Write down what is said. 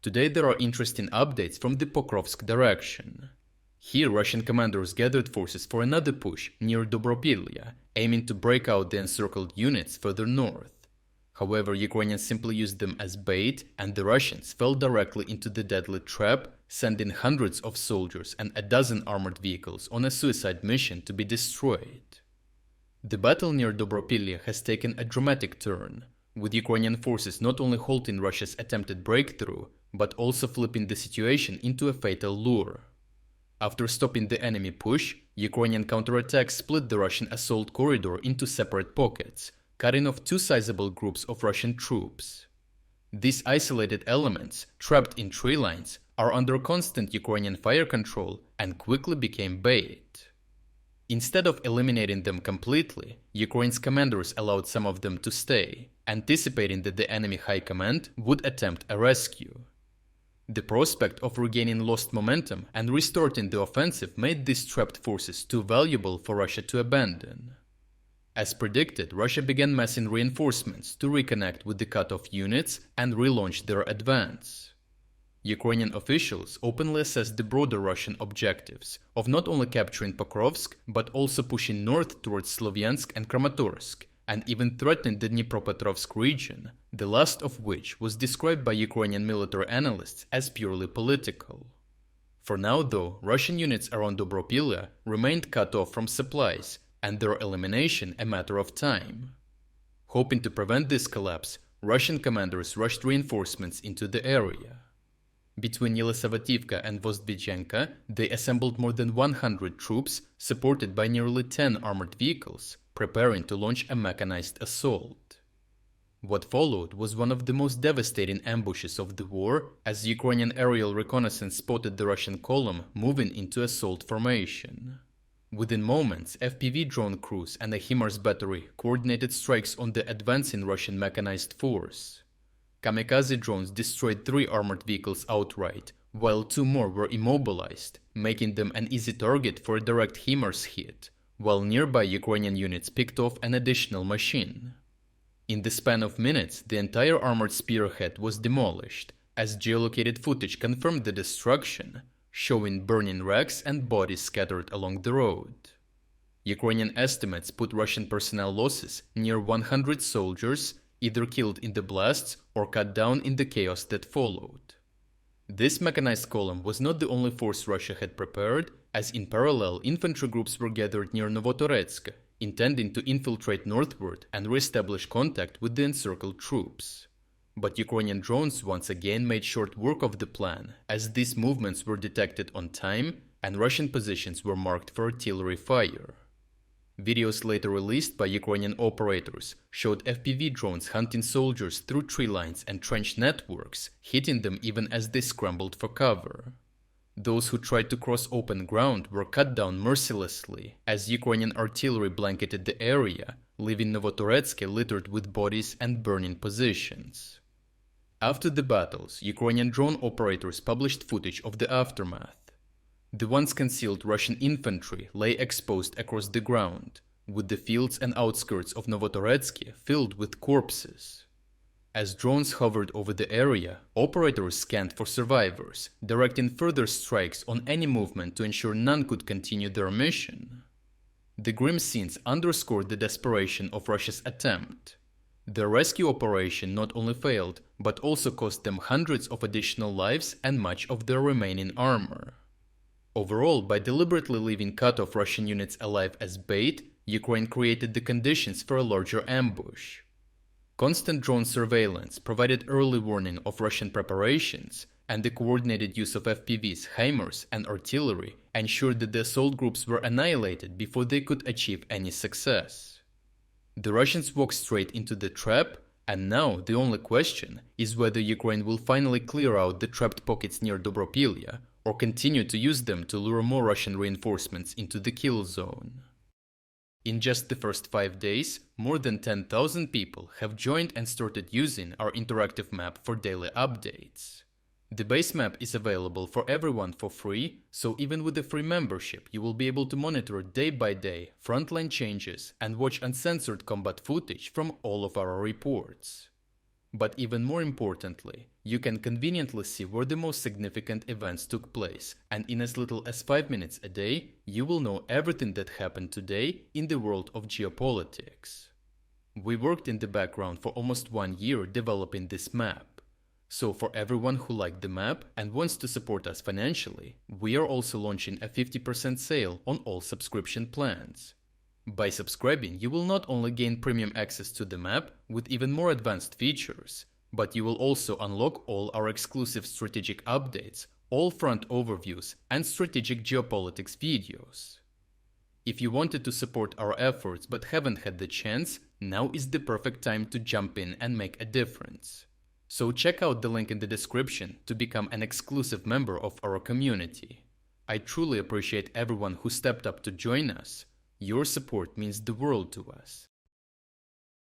Today there are interesting updates from the Pokrovsk direction. Here Russian commanders gathered forces for another push near Dobropillia, aiming to break out the encircled units further north. However, Ukrainians simply used them as bait, and the Russians fell directly into the deadly trap, sending hundreds of soldiers and a dozen armored vehicles on a suicide mission to be destroyed. The battle near Dobropillia has taken a dramatic turn, with Ukrainian forces not only halting Russia's attempted breakthrough, but also flipping the situation into a fatal lure. After stopping the enemy push, Ukrainian counterattacks split the Russian assault corridor into separate pockets, cutting off two sizable groups of Russian troops. These isolated elements, trapped in tree lines, are under constant Ukrainian fire control and quickly became bait. Instead of eliminating them completely, Ukraine's commanders allowed some of them to stay, anticipating that the enemy high command would attempt a rescue. The prospect of regaining lost momentum and restarting the offensive made these trapped forces too valuable for Russia to abandon. As predicted, Russia began massing reinforcements to reconnect with the cut-off units and relaunch their advance. Ukrainian officials openly assessed the broader Russian objectives of not only capturing Pokrovsk, but also pushing north towards Slovyansk and Kramatorsk, and even threatening the Dnipropetrovsk region, the last of which was described by Ukrainian military analysts as purely political. For now, though, Russian units around Dobropillia remained cut off from supplies, and their elimination a matter of time. Hoping to prevent this collapse, Russian commanders rushed reinforcements into the area. Between Yelisavetivka and Vozdvichenka, they assembled more than 100 troops, supported by nearly 10 armored vehicles, preparing to launch a mechanized assault. What followed was one of the most devastating ambushes of the war, as Ukrainian aerial reconnaissance spotted the Russian column moving into assault formation. Within moments, FPV drone crews and a HIMARS battery coordinated strikes on the advancing Russian mechanized force. Kamikaze drones destroyed 3 armored vehicles outright, while 2 more were immobilized, making them an easy target for a direct HIMARS hit, while nearby Ukrainian units picked off an additional machine. In the span of minutes, the entire armored spearhead was demolished, as geolocated footage confirmed the destruction, showing burning wrecks and bodies scattered along the road. Ukrainian estimates put Russian personnel losses near 100 soldiers, either killed in the blasts or cut down in the chaos that followed. This mechanized column was not the only force Russia had prepared, as in parallel infantry groups were gathered near Novotoretsk, intending to infiltrate northward and re-establish contact with the encircled troops. But Ukrainian drones once again made short work of the plan, as these movements were detected on time and Russian positions were marked for artillery fire. Videos later released by Ukrainian operators showed FPV drones hunting soldiers through tree lines and trench networks, hitting them even as they scrambled for cover. Those who tried to cross open ground were cut down mercilessly, as Ukrainian artillery blanketed the area, leaving Novotoretsk littered with bodies and burning positions. After the battles, Ukrainian drone operators published footage of the aftermath. The once concealed Russian infantry lay exposed across the ground, with the fields and outskirts of Novotoretsk filled with corpses. As drones hovered over the area, operators scanned for survivors, directing further strikes on any movement to ensure none could continue their mission. The grim scenes underscored the desperation of Russia's attempt. Their rescue operation not only failed, but also cost them hundreds of additional lives and much of their remaining armor. Overall, by deliberately leaving cut-off Russian units alive as bait, Ukraine created the conditions for a larger ambush. Constant drone surveillance provided early warning of Russian preparations, and the coordinated use of FPVs, HIMARS, and artillery ensured that the assault groups were annihilated before they could achieve any success. The Russians walked straight into the trap, and now the only question is whether Ukraine will finally clear out the trapped pockets near Dobropillia, or continue to use them to lure more Russian reinforcements into the kill zone. In just the first 5 days, more than 10,000 people have joined and started using our interactive map for daily updates. The base map is available for everyone for free, so even with a free membership you will be able to monitor day by day frontline changes and watch uncensored combat footage from all of our reports. But even more importantly, you can conveniently see where the most significant events took place, and in as little as 5 minutes a day, you will know everything that happened today in the world of geopolitics. We worked in the background for almost 1 year developing this map. So for everyone who liked the map and wants to support us financially, we are also launching a 50% sale on all subscription plans. By subscribing, you will not only gain premium access to the map with even more advanced features, but you will also unlock all our exclusive strategic updates, all front overviews, and strategic geopolitics videos. If you wanted to support our efforts but haven't had the chance, now is the perfect time to jump in and make a difference. So check out the link in the description to become an exclusive member of our community. I truly appreciate everyone who stepped up to join us. Your support means the world to us.